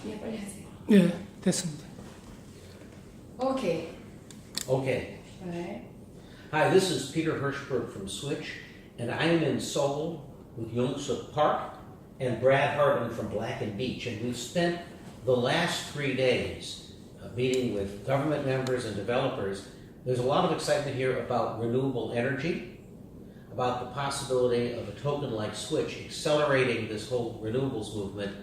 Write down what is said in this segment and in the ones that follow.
예, 빨리 하세요. 예, 됐습니다. Okay. Okay. Right. Hi, this is Peter Hirshberg from Swytch, and I am in Seoul with Youngsook Park and Brad Hardin from Black and Beach, and we've spent the last 3 days meeting with government members and developers. There's a lot of excitement here about renewable energy, about the possibility of a token like Swytch accelerating this whole renewables movement.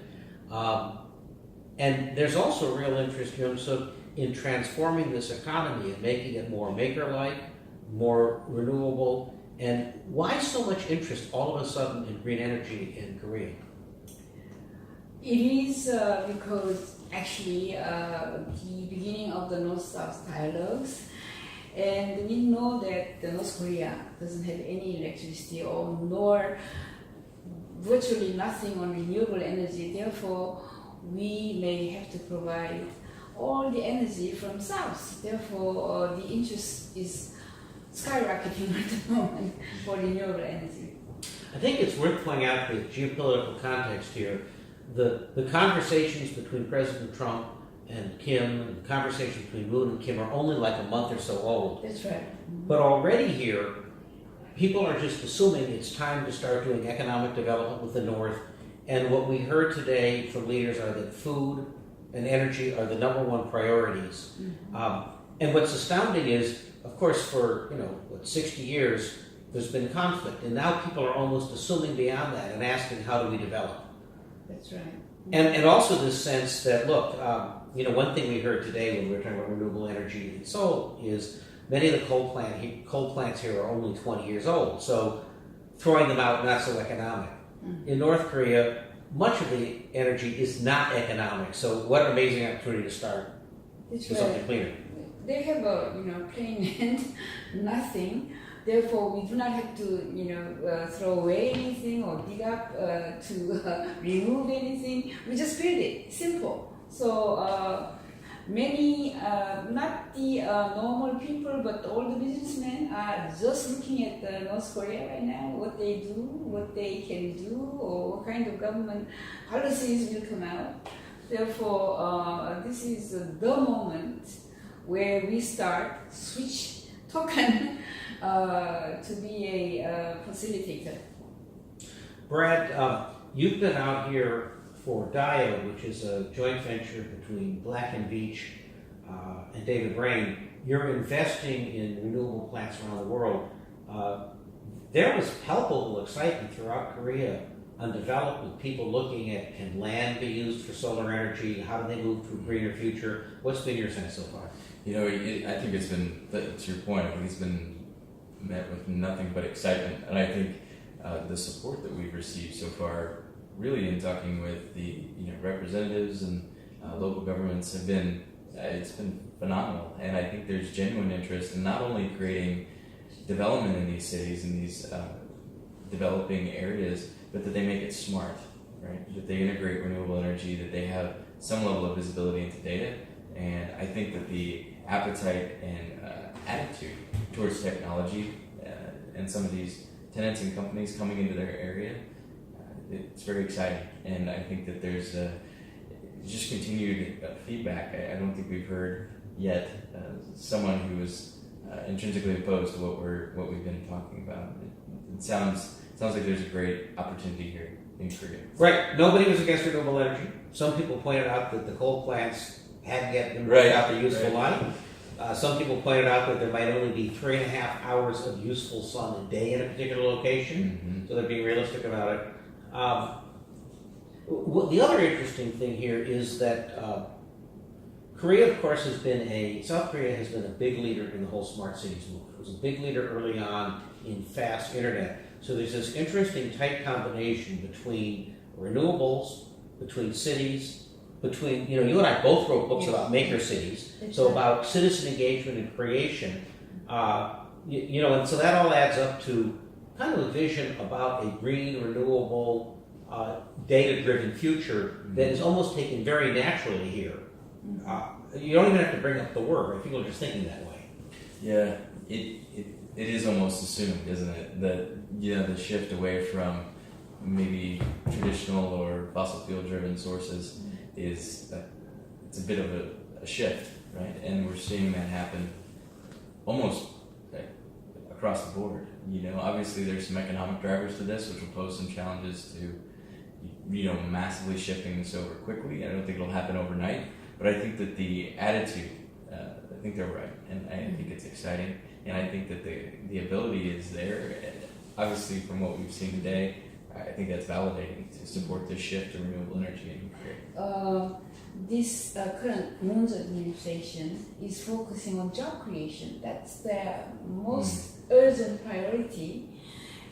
And there's also real interest, Youngsook, in transforming this economy and making it more maker-like, more renewable. And why so much interest all of a sudden in green energy in Korea? It is because actually the beginning of the North-South dialogues, and we know that North Korea doesn't have any electricity or nor virtually nothing on renewable energy. Therefore, we may have to provide all the energy from South. Therefore, the interest is skyrocketing at the moment for renewable energy. I think it's worth pointing out the geopolitical context here. The conversations between President Trump and Kim, and the conversations between Moon and Kim are only like a month or so old. That's right. But already here, people are just assuming it's time to start doing economic development with the North. And what we heard today from leaders are that food and energy are the #1 priorities. And what's astounding is, of course, for 60 years, there's been conflict, and now people are almost assuming beyond that and asking, how do we develop? That's right. And also this sense that, look, one thing we heard today when we were talking about renewable energy in Seoul is many of the coal plants here are only 20 years old, so throwing them out, not so economic. In North Korea, much of the energy is not economic, so what an amazing opportunity to start That's with something cleaner. They have a plain land, nothing. Therefore, we do not have to throw away anything or dig up to remove anything. We just build it. Simple. So many, not the normal people, but all the businessmen are just looking at North Korea right now, what they do, what they can do, or what kind of government policies will come out. Therefore, this is the moment where we start Swytch token to be a facilitator. Brad, you've been out here for Diode, which is a joint venture between Black and Beach and David Brain. You're investing in renewable plants around the world. There was palpable excitement throughout Korea on development, people looking at, can land be used for solar energy? How do they move to a greener future? What's been your sense so far? I think it's been, to your point, I think it's been met with nothing but excitement. And I think the support that we've received so far, really in talking with the representatives and local governments, it's been phenomenal. And I think there's genuine interest in not only creating development in these cities, in these developing areas, but that they make it smart, right? That they integrate renewable energy, that they have some level of visibility into data. And I think that the appetite and attitude towards technology and some of these tenants and companies coming into their area, it's very exciting. And I think that there's just continued feedback. I don't think we've heard yet someone who is intrinsically opposed to what we've been talking about. It sounds like there's a great opportunity here in Korea. Right. Nobody was against renewable energy. Some people pointed out that the coal plants hadn't yet been worked out their useful life. Some people pointed out that there might only be 3.5 hours of useful sun a day in a particular location, so they're being realistic about it. The other interesting thing here is that Korea, of course, South Korea has been a big leader in the whole smart cities movement. It was a big leader early on in fast internet. So there's this interesting tight combination between renewables, between cities, between, you and I both wrote books about maker cities, so about citizen engagement and creation, and so that all adds up to kind of a vision about a green, renewable, data-driven future that is almost taken very naturally here. You don't even have to bring up the word, right? People are just thinking that way. Yeah, it is almost assumed, isn't it, that the shift away from maybe traditional or fossil fuel driven sources is that it's a bit of a shift, right? And we're seeing that happen almost across the board. Obviously there's some economic drivers to this, which will pose some challenges to, massively shifting this over quickly. I don't think it'll happen overnight, but I think that the attitude, I think they're right, and I think it's exciting, and I think that the ability is there. And obviously, from what we've seen today, I think that's validating to support this shift to renewable energy in Korea. This current Moon's administration is focusing on job creation. That's their most urgent priority.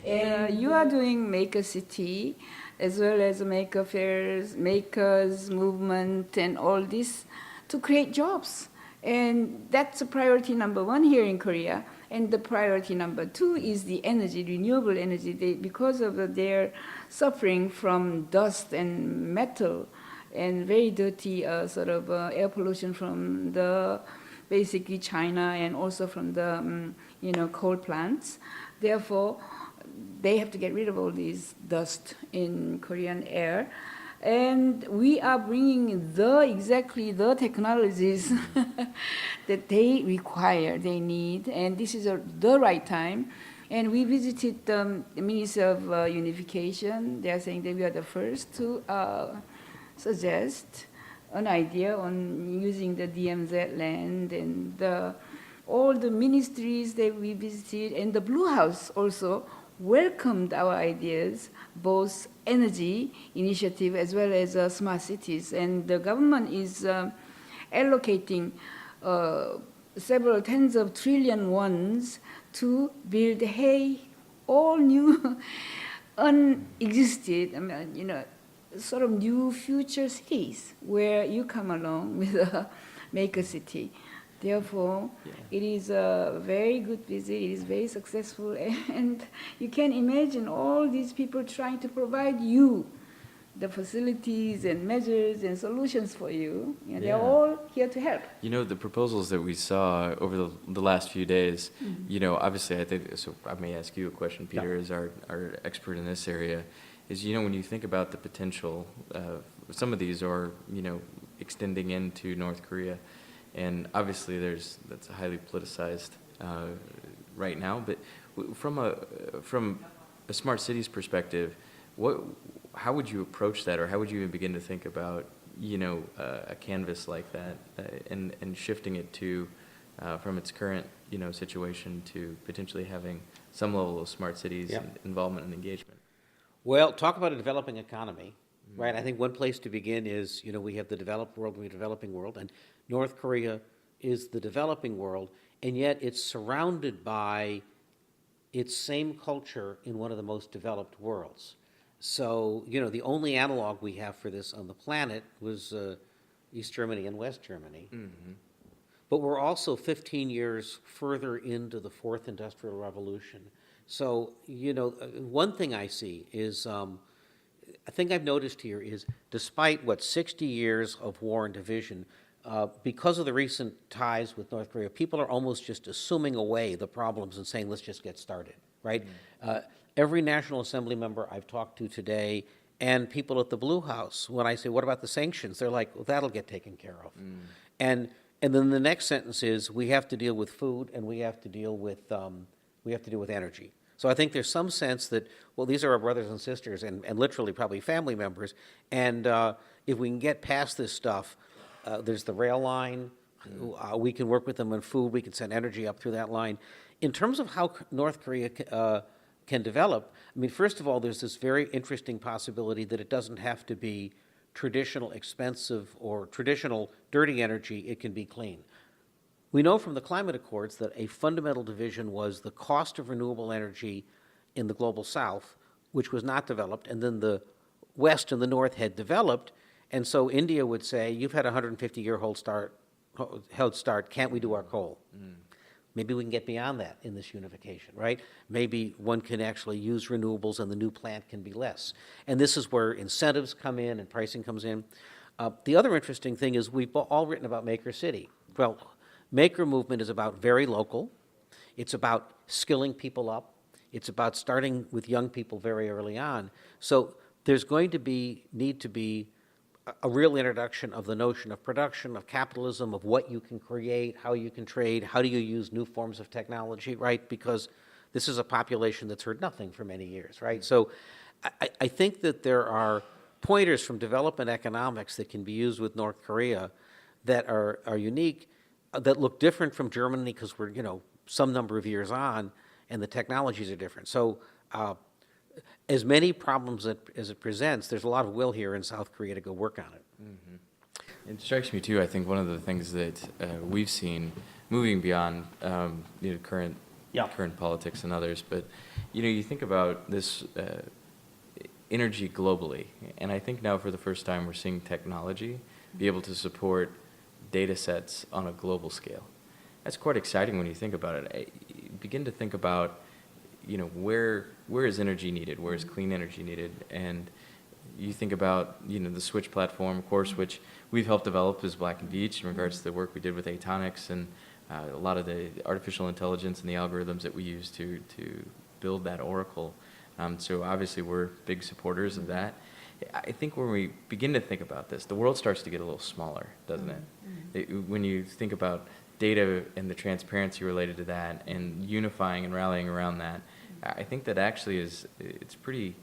You are doing Maker City, as well as Maker Fairs, Makers Movement, and all this to create jobs. And that's a priority number one here in Korea. And the priority number two is the energy, renewable energy. Because of their suffering from dust and metal and very dirty air pollution from the basically China and also from the coal plants. Therefore, they have to get rid of all these dust in Korean air. And we are bringing exactly the technologies that they require, they need, and this is the right time. And we visited the Ministry of Unification. They are saying that we are the first to suggest an idea on using the DMZ land, and all the ministries that we visited, and the Blue House also welcomed our ideas, both energy initiative as well as smart cities. And the government is allocating several tens of trillion wons to build all new, unexisted, sort of new future cities where you come along with a maker city. Therefore, it is a very good visit, it is very successful, and you can imagine all these people trying to provide you the facilities and measures and solutions for you. They're all here to help. The proposals that we saw over the last few days, obviously I think, so I may ask you a question, Peter, as our expert in this area, is, when you think about the potential, some of these are, extending into North Korea. And obviously, that's highly politicized right now. But from a smart cities perspective, how would you approach that, or how would you even begin to think about a canvas like that and shifting it to from its current situation to potentially having some level of smart cities involvement and engagement? Well, talk about a developing economy. Right, I think one place to begin is, we have the developed world and the developing world, and North Korea is the developing world, and yet it's surrounded by its same culture in one of the most developed worlds. So, the only analog we have for this on the planet was East Germany and West Germany. Mm-hmm. But we're also 15 years further into the Fourth Industrial Revolution. So, one thing I see is... I think I've noticed here is, despite 60 years of war and division, because of the recent ties with North Korea, people are almost just assuming away the problems and saying, let's just get started, right? Every National Assembly member I've talked to today, and people at the Blue House, when I say, what about the sanctions? They're like, well, that'll get taken care of. And then the next sentence is, we have to deal with food, and we have to deal with energy. So I think there's some sense that, well, these are our brothers and sisters and literally probably family members. And if we can get past this stuff, there's the rail line. We can work with them on food. We can send energy up through that line. In terms of how North Korea can develop, first of all, there's this very interesting possibility that it doesn't have to be traditional expensive or traditional dirty energy. It can be clean. We know from the climate accords that a fundamental division was the cost of renewable energy in the global south, which was not developed, and then the west and the north had developed. And so India would say, you've had a 150-year head start, can't we do our coal? Maybe we can get beyond that in this unification, right? Maybe one can actually use renewables and the new plant can be less. And this is where incentives come in and pricing comes in. The other interesting thing is we've all written about Maker City. Well, Maker movement is about very local. It's about skilling people up. It's about starting with young people very early on. So there's going to need to be a real introduction of the notion of production, of capitalism, of what you can create, how you can trade, how do you use new forms of technology, right? Because this is a population that's heard nothing for many years, right? So I think that there are pointers from development economics that can be used with North Korea that are unique, that look different from Germany because we're, some number of years on, and the technologies are different. So as many problems as it presents, there's a lot of will here in South Korea to go work on it. Mm-hmm. It strikes me too. I think one of the things that we've seen, moving beyond current politics and others, but you think about this energy globally, and I think now for the first time we're seeing technology be able to support data sets on a global scale. That's quite exciting when you think about it. You begin to think about where is energy needed, where is clean energy needed, and you think about the Swytch platform, course, which we've helped develop as Black and Veatch in regards to the work we did with Atonics and a lot of the artificial intelligence and the algorithms that we use to build that oracle. So obviously we're big supporters of that. I think when we begin to think about this, the world starts to get a little smaller, doesn't it? When you think about data and the transparency related to that and unifying and rallying around that, I think that actually it's pretty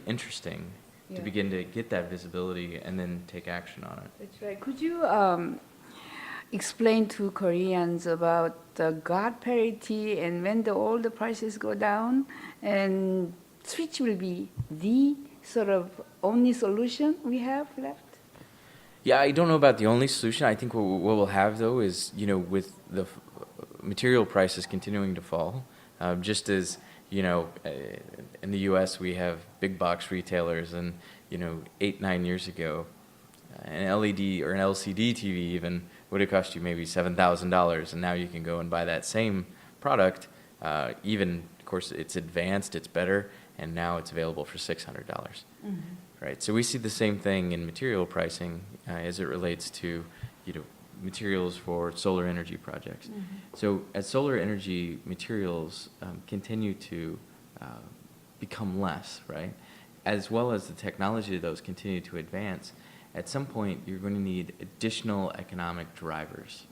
interesting to begin to get that visibility and then take action on it. That's right. Could you explain to Koreans about the God parity and when all the prices go down, and Swytch will be the sort of only solution we have left? Yeah, I don't know about the only solution. I think what we'll have, though, is, with the material prices continuing to fall, just as, in the U.S. we have big box retailers and, 8-9 years ago, an LED or an LCD TV even would have cost you maybe $7,000, and now you can go and buy that same product, even, of course, it's advanced, it's better, and now it's available for $600. Mm-hmm. Right, so we see the same thing in material pricing as it relates to, materials for solar energy projects. Mm-hmm. So as solar energy materials continue to become less, right, as well as the technology of those continue to advance, at some point you're going to need additional economic drivers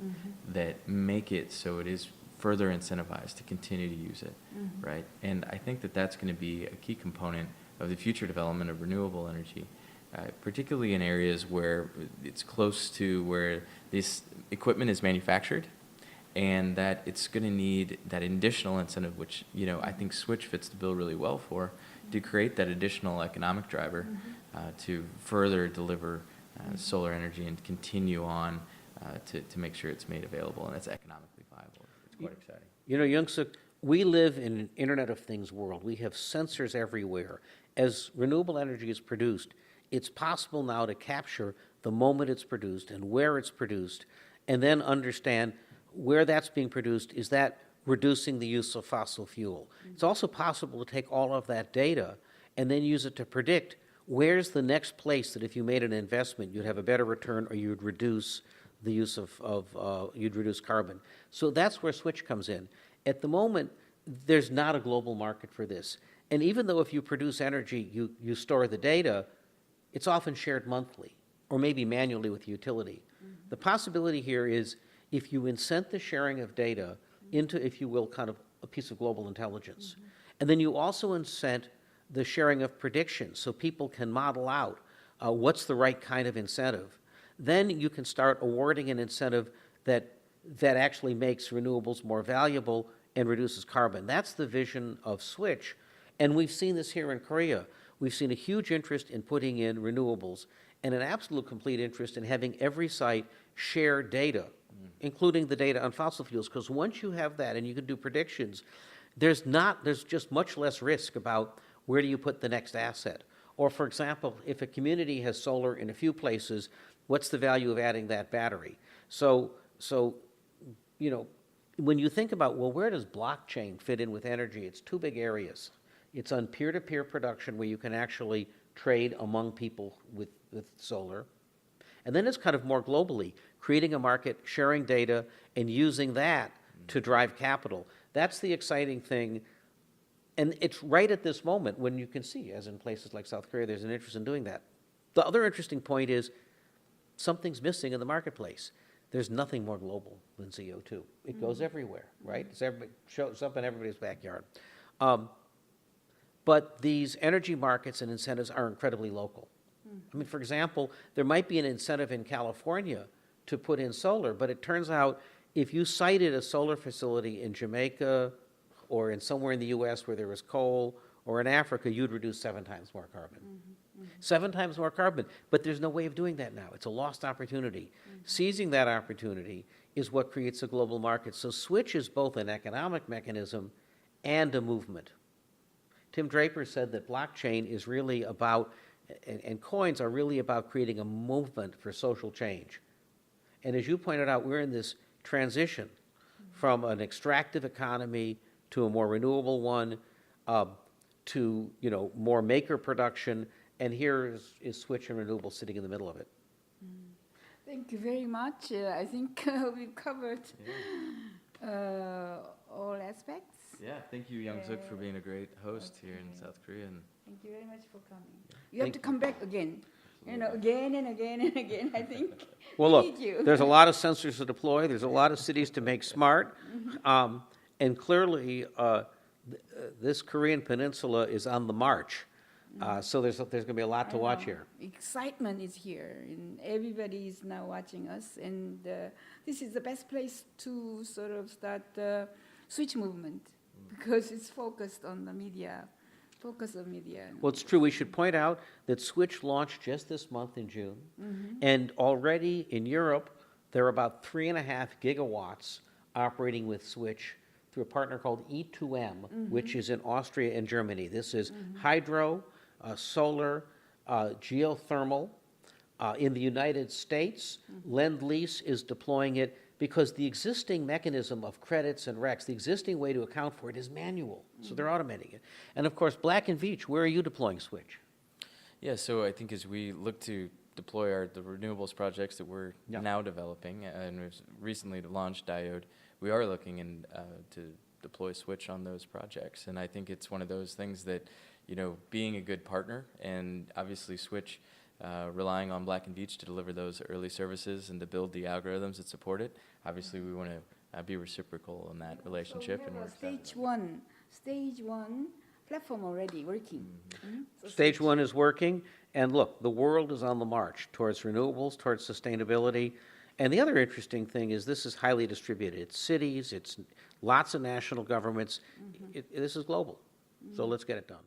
that make it so it is further incentivized to continue to use it, right? And I think that that's going to be a key component of the future development of renewable energy, particularly in areas where it's close to where this equipment is manufactured, and that it's going to need that additional incentive, which I think Swytch fits the bill really well for, to create that additional economic driver to further deliver solar energy and continue on to make sure it's made available and it's economically viable. It's quite exciting. Youngsook, we live in an Internet of Things world. We have sensors everywhere. As renewable energy is produced, it's possible now to capture the moment it's produced and where it's produced, and then understand where that's being produced. Is that reducing the use of fossil fuel? It's also possible to take all of that data and then use it to predict where's the next place that if you made an investment, you'd have a better return or you'd reduce the use you'd reduce carbon. So that's where Swytch comes in. At the moment, there's not a global market for this. And even though if you produce energy, you store the data, it's often shared monthly or maybe manually with utility. The possibility here is if you incent the sharing of data into, if you will, kind of a piece of global intelligence, and then you also incent the sharing of predictions so people can model out what's the right kind of incentive, then you can start awarding an incentive that actually makes renewables more valuable and reduces carbon. That's the vision of Swytch. And we've seen this here in Korea. We've seen a huge interest in putting in renewables and an absolute complete interest in having every site share data, including the data on fossil fuels, because once you have that and you can do predictions, there's just much less risk about where do you put the next asset. Or, for example, if a community has solar in a few places, what's the value of adding that battery? So when you think about, well, where does blockchain fit in with energy? It's two big areas. It's on peer-to-peer production where you can actually trade among people with solar. And then it's kind of more globally, creating a market, sharing data, and using that to drive capital. That's the exciting thing. And it's right at this moment when you can see, as in places like South Korea, there's an interest in doing that. The other interesting point is something's missing in the marketplace. There's nothing more global than CO2. It goes everywhere, right? Shows up in everybody's backyard. But these energy markets and incentives are incredibly local. I mean, for example, there might be an incentive in California to put in solar, but it turns out if you sited a solar facility in Jamaica or in somewhere in the U.S. where there was coal, or in Africa, you'd reduce 7 times more carbon. 7 times more carbon, but there's no way of doing that now. It's a lost opportunity. Seizing that opportunity is what creates a global market. So Swytch is both an economic mechanism and a movement. Tim Draper said that blockchain is really about, and coins are really about creating a movement for social change. And as you pointed out, we're in this transition from an extractive economy to a more renewable one, to more maker production, and here is Swytch and renewable sitting in the middle of it. Thank you very much. I think we've covered all aspects. Yeah, thank you, Youngsook, for being a great host here in South Korea. And thank you very much for coming. You have to come back again. Again and again and again, I think. Well, We look, need you. there's a lot of sensors to deploy. There's a lot of cities to make smart. And clearly, this Korean peninsula is on the march. So there's going to be a lot to watch here. Excitement is here, and everybody is now watching us. And this is the best place to sort of start the Swytch movement because it's focused on the media. Focus of media. Well, it's true. We should point out that Swytch launched just this month in June. And already in Europe, there are about 3.5 gigawatts operating with Swytch through a partner called E2M, which is in Austria and Germany. This is hydro, solar, geothermal. In the United States, Lend-Lease is deploying it because the existing mechanism of credits and RECs, the existing way to account for it is manual. So they're automating it. And of course, Black & Veatch, where are you deploying Swytch? yeah, so I think as we look to deploy the renewables projects that we're now developing, and we've recently launched Diode, we are looking to deploy Swytch on those projects. And I think it's one of those things that, being a good partner, and obviously Swytch relying on Black & Veatch to deliver those early services and to build the algorithms that support it. Obviously, we want to be reciprocal in that relationship. So we And have stage one platform already working. So Stage 1 is working, and look, the world is on the march towards renewables, towards sustainability. And the other interesting thing is this is highly distributed. It's cities, it's lots of national governments. This is global. So let's get it done.